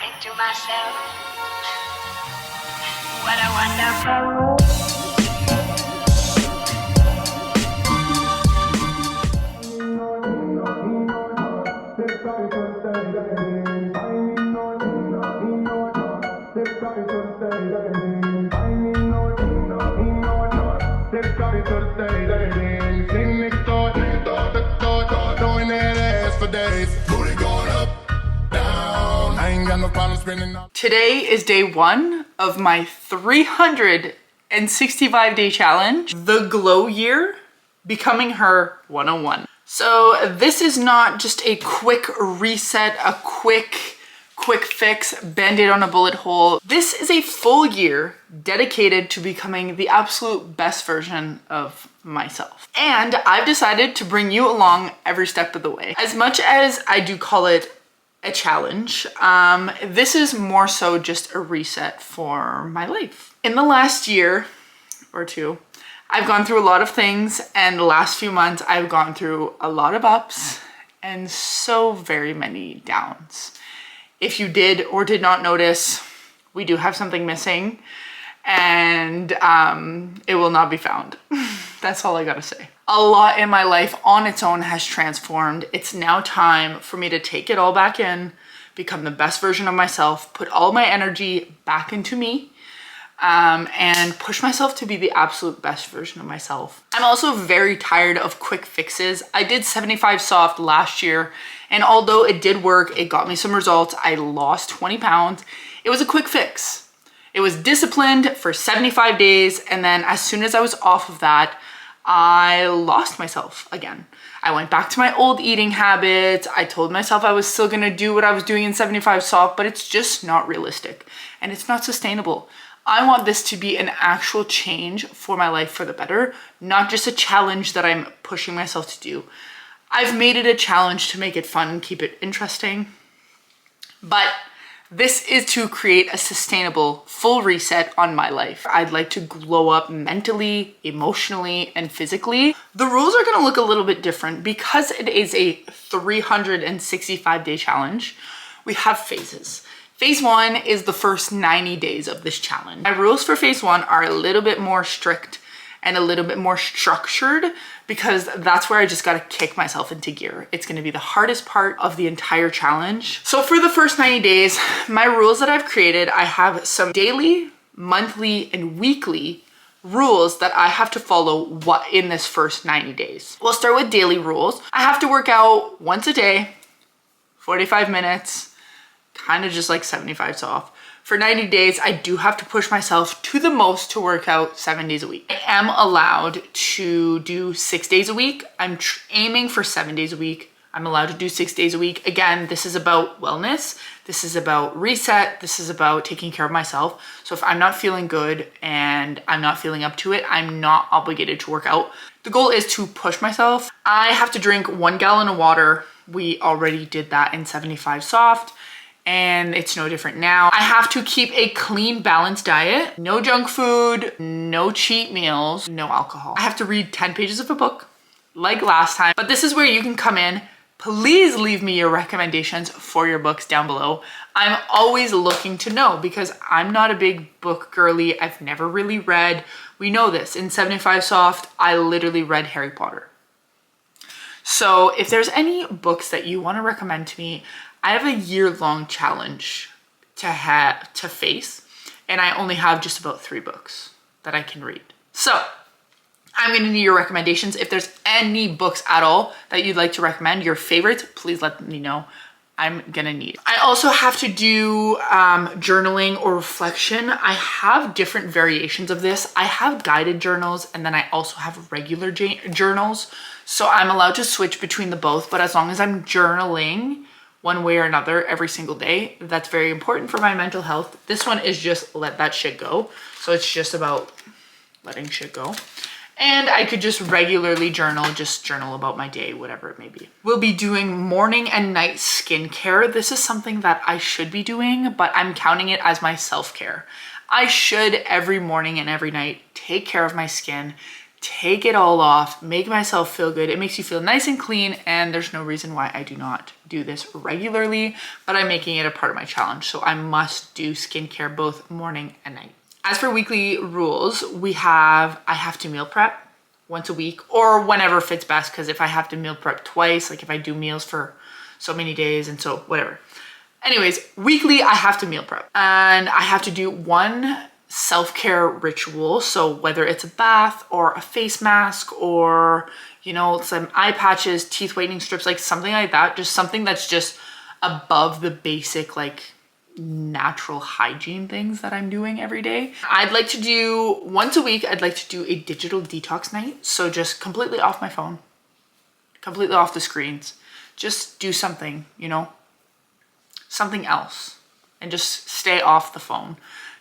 think to myself, what a wonderful world. Today is day one of my 365-day challenge, the Glow Year, Becoming Her 101. So this is not just a quick reset, a quick fix, band-aid on a bullet hole. This is a full year dedicated to becoming the absolute best version of myself. And I've decided to bring you along every step of the way. As much as I do call it a challenge, this is more so just a reset for my life. In the last year or two, I've gone through a lot of things, and the last few months I've gone through a lot of ups and so very many downs. If you did or did not notice, we do have something missing, and it will not be found. That's all I gotta say. A lot in my life on its own has transformed. It's now time for me to take it all back in, become the best version of myself, put all my energy back into me, and push myself to be the absolute best version of myself. I'm also very tired of quick fixes. I did 75 soft last year, and although it did work, it got me some results. I lost 20 pounds. It was a quick fix. It was disciplined for 75 days, and then as soon as I was off of that, I lost myself again. I went back to my old eating habits. I told myself I was still gonna do what I was doing in 75 soft, but it's just not realistic and it's not sustainable. I want this to be an actual change for my life for the better, not just a challenge that I'm pushing myself to do. I've made it a challenge to make it fun and keep it interesting, but this is to create a sustainable full reset on my life. I'd like to glow up mentally, emotionally, and physically. The rules are gonna look a little bit different because it is a 365-day challenge. We have phases. Phase one is the first 90 days of this challenge. My rules for phase one are a little bit more strict and a little bit more structured because that's where I just gotta kick myself into gear. It's gonna be the hardest part of the entire challenge. So for the first 90 days, my rules that I've created, I have some daily, monthly, and weekly rules that I have to follow in this first 90 days. We'll start with daily rules. I have to work out once a day, 45 minutes, kind of just like 75 soft. For 90 days, I do have to push myself to the most to work out 7 days a week. I am allowed to do 6 days a week. I'm aiming for 7 days a week. I'm allowed to do 6 days a week. Again, this is about wellness. This is about reset. This is about taking care of myself. So if I'm not feeling good and I'm not feeling up to it, I'm not obligated to work out. The goal is to push myself. I have to drink 1 gallon of water. We already did that in 75 soft. And it's no different now. I have to keep a clean, balanced diet. No junk food, no cheat meals, no alcohol. I have to read 10 pages of a book, like last time. But this is where you can come in. Please leave me your recommendations for your books down below. I'm always looking to know because I'm not a big book girly. I've never really read. We know this. In 75 soft, I literally read Harry Potter. So if there's any books that you want to recommend to me, I have a year-long challenge to face, and I only have just about 3 books that I can read. So I'm gonna need your recommendations. If there's any books at all that you'd like to recommend, your favorites, please let me know. I'm gonna need it. I also have to do journaling or reflection. I have different variations of this. I have guided journals, and then I also have regular journals. So I'm allowed to switch between the both, but as long as I'm journaling one way or another every single day, that's very important for my mental health. This one is just let that shit go. So it's just about letting shit go. And I could just regularly just journal about my day, whatever it may be. We'll be doing morning and night skincare. This is something that I should be doing, but I'm counting it as my self-care. I should every morning and every night take care of my skin, take it all off, make myself feel good. It makes you feel nice and clean, and there's no reason why I do not do this regularly, but I'm making it a part of my challenge. So I must do skincare both morning and night. As for weekly rules, I have to meal prep once a week or whenever fits best, because if I have to meal prep twice, like if I do meals for so many days and so whatever. Anyways, weekly I have to meal prep, and I have to do one self-care ritual. So whether it's a bath or a face mask or, you know, some eye patches, teeth whitening strips, like something like that, just something that's just above the basic like natural hygiene things that I'm doing every day. I'd like to do once a week, I'd like to do a digital detox night. So just completely off my phone, completely off the screens, just do something, you know, something else, and just stay off the phone,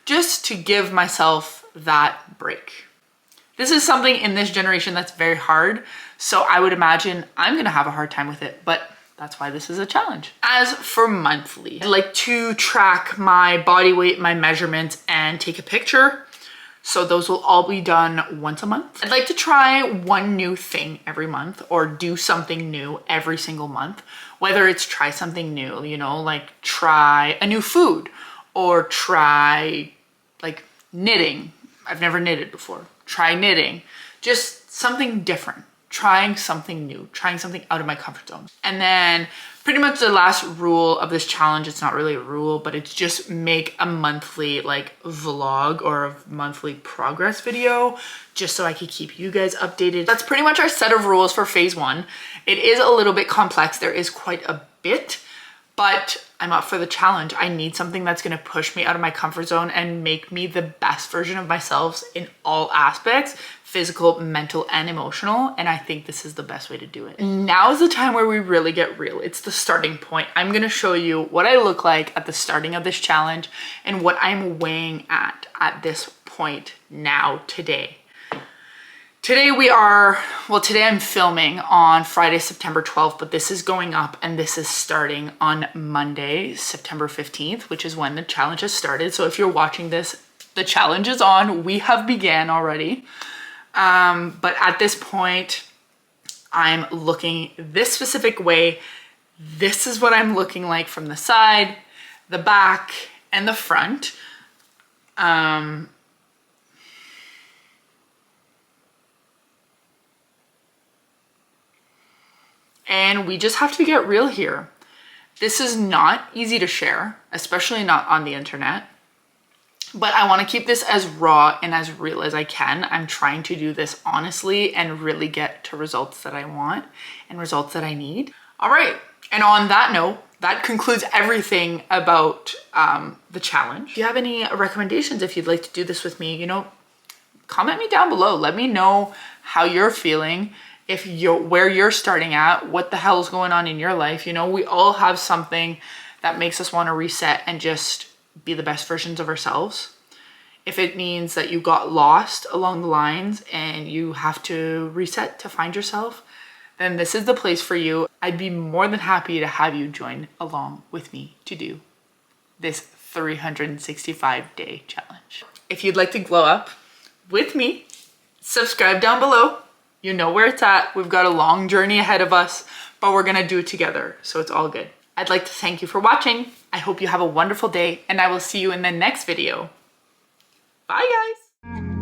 just to give myself that break. This is something in this generation that's very hard. So I would imagine I'm gonna have a hard time with it, but that's why this is a challenge. As for monthly, I like to track my body weight, my measurements, and take a picture. So those will all be done once a month. I'd like to try one new thing every month, or do something new every single month. Whether it's try something new, you know, like try a new food, or try like knitting. I've never knitted before. Try knitting. Just something different. Trying something new, trying something out of my comfort zone. And then pretty much the last rule of this challenge, it's not really a rule, but it's just make a monthly like vlog or a monthly progress video, just so I could keep you guys updated. That's pretty much our set of rules for phase one. It is a little bit complex. There is quite a bit, but I'm up for the challenge. I need something that's gonna push me out of my comfort zone and make me the best version of myself in all aspects, physical, mental, and emotional. And I think this is the best way to do it. Now is the time where we really get real. It's the starting point. I'm gonna show you what I look like at the starting of this challenge and what I'm weighing at this point now today. Today I'm filming on Friday, September 12th, but this is going up and this is starting on Monday, September 15th, which is when the challenge has started. So if you're watching this, the challenge is on. We have began already. But at this point, I'm looking this specific way. This is what I'm looking like from the side, the back, and the front. And we just have to get real here. This is not easy to share, especially not on the internet. But I want to keep this as raw and as real as I can. I'm trying to do this honestly and really get to results that I want and results that I need. All right. And on that note, that concludes everything about the challenge. If you have any recommendations, if you'd like to do this with me, you know, comment me down below. Let me know how you're feeling. Where you're starting at, what the hell is going on in your life. You know, we all have something that makes us want to reset and just be the best versions of ourselves. If it means that you got lost along the lines and you have to reset to find yourself, then this is the place for you. I'd be more than happy to have you join along with me to do this 365-day challenge. If you'd like to glow up with me, subscribe down below. You know where it's at. We've got a long journey ahead of us, but we're gonna do it together, so it's all good. I'd like to thank you for watching. I hope you have a wonderful day, and I will see you in the next video. Bye, guys.